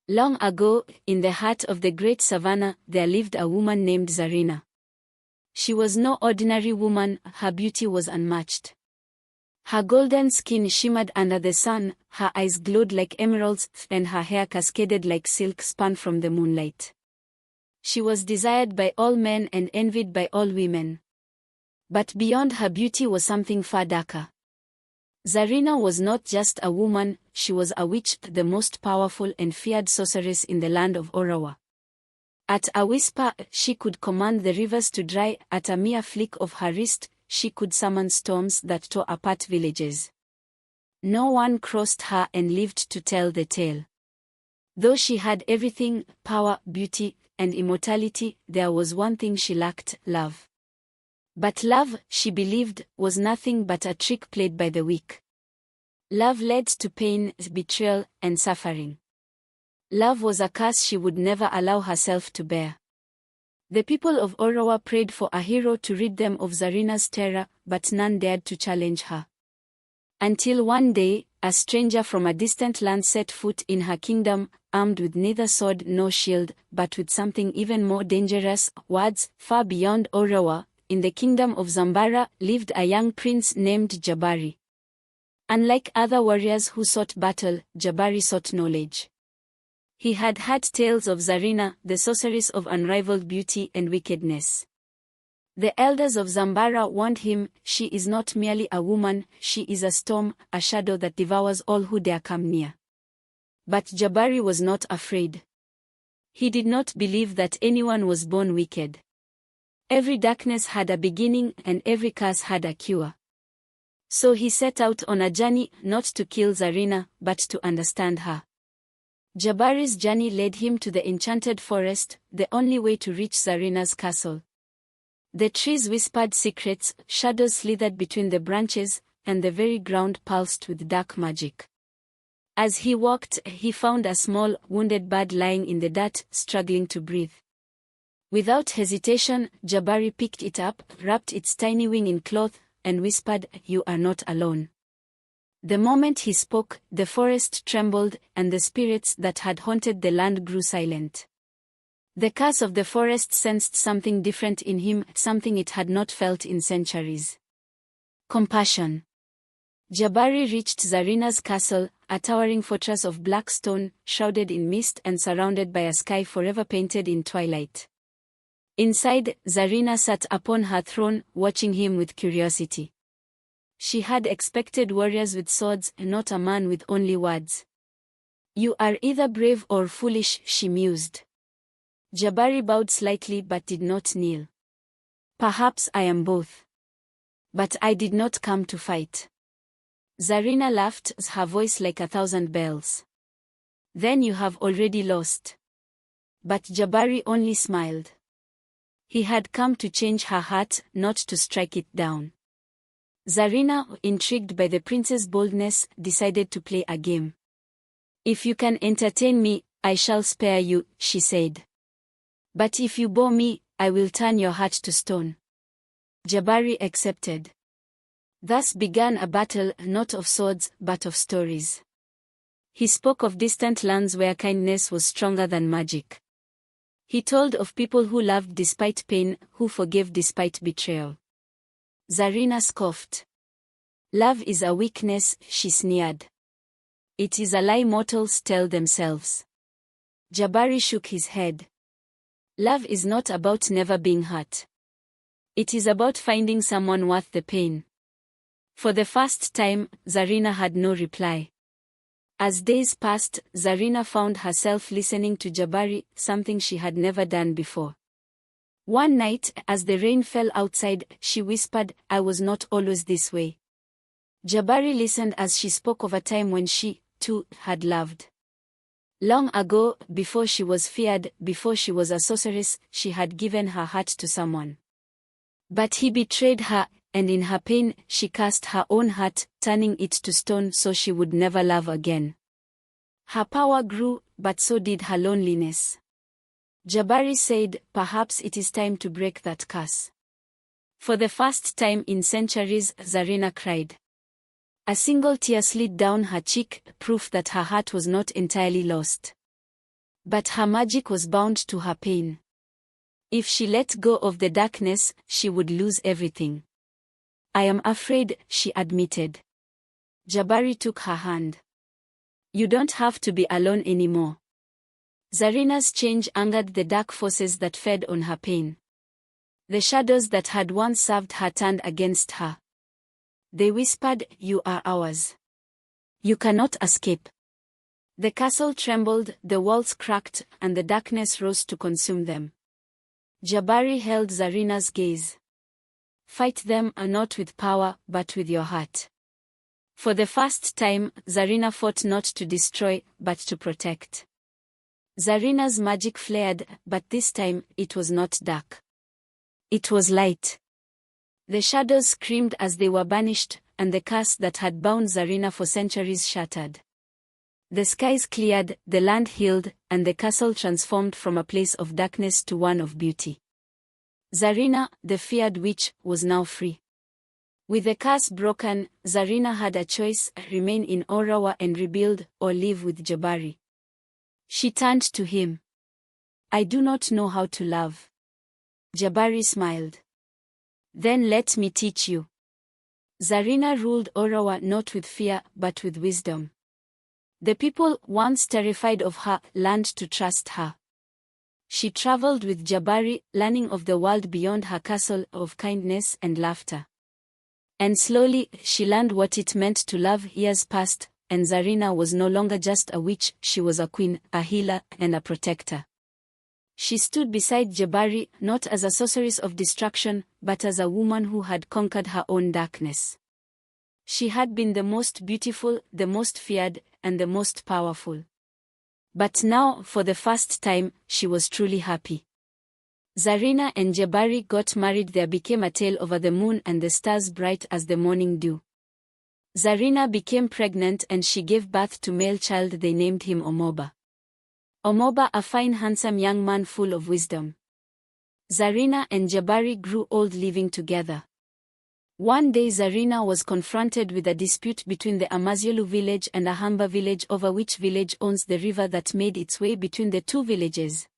Long ago, in the heart of the great savannah, there lived a woman named Zarina. She was no ordinary woman, her beauty was unmatched. Her golden skin shimmered under the sun, her eyes glowed like emeralds, and her hair cascaded like silk spun from the moonlight. She was desired by all men and envied by all women. But beyond her beauty was something far darker. Zarina was not just a woman, she was a witch, the most powerful and feared sorceress in the land of Oruwa. At a whisper, she could command the rivers to dry, at a mere flick of her wrist, she could summon storms that tore apart villages. No one crossed her and lived to tell the tale. Though she had everything, power, beauty, and immortality, there was one thing she lacked: love. But love, she believed, was nothing but a trick played by the weak. Love led to pain, betrayal, and suffering. Love was a curse she would never allow herself to bear. The people of Oruwa prayed for a hero to rid them of Zarina's terror, but none dared to challenge her. Until one day, a stranger from a distant land set foot in her kingdom, armed with neither sword nor shield, but with something even more dangerous: words. Far beyond Oruwa, in the kingdom of Zambara, lived a young prince named Jabari. Unlike other warriors who sought battle, Jabari sought knowledge. He had heard tales of Zarina, the sorceress of unrivaled beauty and wickedness. The elders of Zambara warned him, "She is not merely a woman, she is a storm, a shadow that devours all who dare come near." But Jabari was not afraid. He did not believe that anyone was born wicked. Every darkness had a beginning and every curse had a cure. So he set out on a journey, not to kill Zarina, but to understand her. Jabari's journey led him to the Enchanted forest, the only way to reach Zarina's castle. The trees whispered secrets, shadows slithered between the branches, and the very ground pulsed with dark magic. As he walked, he found a small, wounded bird lying in the dirt, struggling to breathe. Without hesitation, Jabari picked it up, wrapped its tiny wing in cloth, and whispered, "You are not alone." The moment he spoke, the forest trembled, and the spirits that had haunted the land grew silent. The curse of the forest sensed something different in him, something it had not felt in centuries. Compassion. Jabari reached Zarina's castle, a towering fortress of black stone, shrouded in mist and surrounded by a sky forever painted in twilight. Inside, Zarina sat upon her throne, watching him with curiosity. She had expected warriors with swords, not a man with only words. "You are either brave or foolish," she mused. Jabari bowed slightly but did not kneel. "Perhaps I am both. But I did not come to fight." Zarina laughed, her voice like 1,000 bells. "Then you have already lost." But Jabari only smiled. He had come to change her heart, not to strike it down. Zarina, intrigued by the prince's boldness, decided to play a game. "If you can entertain me, I shall spare you," she said. "But if you bore me, I will turn your heart to stone." Jabari accepted. Thus began a battle, not of swords, but of stories. He spoke of distant lands where kindness was stronger than magic. He told of people who loved despite pain, who forgave despite betrayal. Zarina scoffed. "Love is a weakness," she sneered. "It is a lie mortals tell themselves." Jabari shook his head. "Love is not about never being hurt. It is about finding someone worth the pain." For the first time, Zarina had no reply. As days passed, Zarina found herself listening to Jabari, something she had never done before. One night, as the rain fell outside, she whispered, "I was not always this way." Jabari listened as she spoke of a time when she, too, had loved. Long ago, before she was feared, before she was a sorceress, she had given her heart to someone. But he betrayed her, and in her pain, she cast her own heart, turning it to stone so she would never love again. Her power grew, but so did her loneliness. Jabari said, "Perhaps it is time to break that curse." For the first time in centuries, Zarina cried. A single tear slid down her cheek, proof that her heart was not entirely lost. But her magic was bound to her pain. If she let go of the darkness, she would lose everything. I am afraid, she admitted. Jabari took her hand. You don't have to be alone anymore. Zarina's change angered the dark forces that fed on her pain. The shadows that had once served her turned against her. They whispered, "You are ours. You cannot escape." The castle trembled, the walls cracked, and the darkness rose to consume them. Jabari held Zarina's gaze. Fight them, not with power, but with your heart. For the first time, Zarina fought not to destroy, but to protect. Zarina's magic flared, but this time, it was not dark. It was light. The shadows screamed as they were banished, and the curse that had bound Zarina for centuries shattered. The skies cleared, the land healed, and the castle transformed from a place of darkness to one of beauty. Zarina, the feared witch, was now free. With the curse broken, Zarina had a choice: remain in Oruwa and rebuild, or live with Jabari. She turned to him. I do not know how to love. Jabari smiled. Then let me teach you. Zarina ruled Oruwa not with fear, but with wisdom. The people, once terrified of her, learned to trust her. She traveled with Jabari, learning of the world beyond her castle, of kindness and laughter. And slowly, she learned what it meant to love. Years passed, and Zarina was no longer just a witch, she was a queen, a healer, and a protector. She stood beside Jabari, not as a sorceress of destruction, but as a woman who had conquered her own darkness. She had been the most beautiful, the most feared, and the most powerful. But now, for the first time, she was truly happy. Zarina and Jabari got married. There became a tale over the moon and the stars bright as the morning dew. Zarina became pregnant and she gave birth to male child. They named him Omoba. Omoba, a fine handsome young man full of wisdom. Zarina and Jabari grew old living together. One day Zarina was confronted with a dispute between the Amaziolu village and Ahamba village over which village owns the river that made its way between the two villages.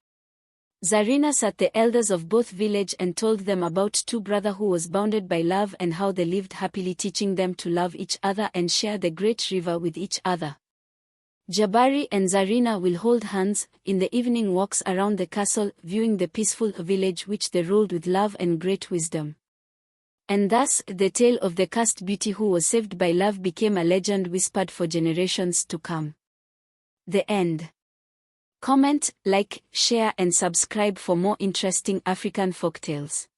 Zarina sat the elders of both village and told them about two brothers who was bounded by love and how they lived happily, teaching them to love each other and share the great river with each other. Jabari and Zarina will hold hands in the evening walks around the castle, viewing the peaceful village which they ruled with love and great wisdom. And thus, the tale of the cursed beauty who was saved by love became a legend whispered for generations to come. The end. Comment, like, share and subscribe for more interesting African folktales.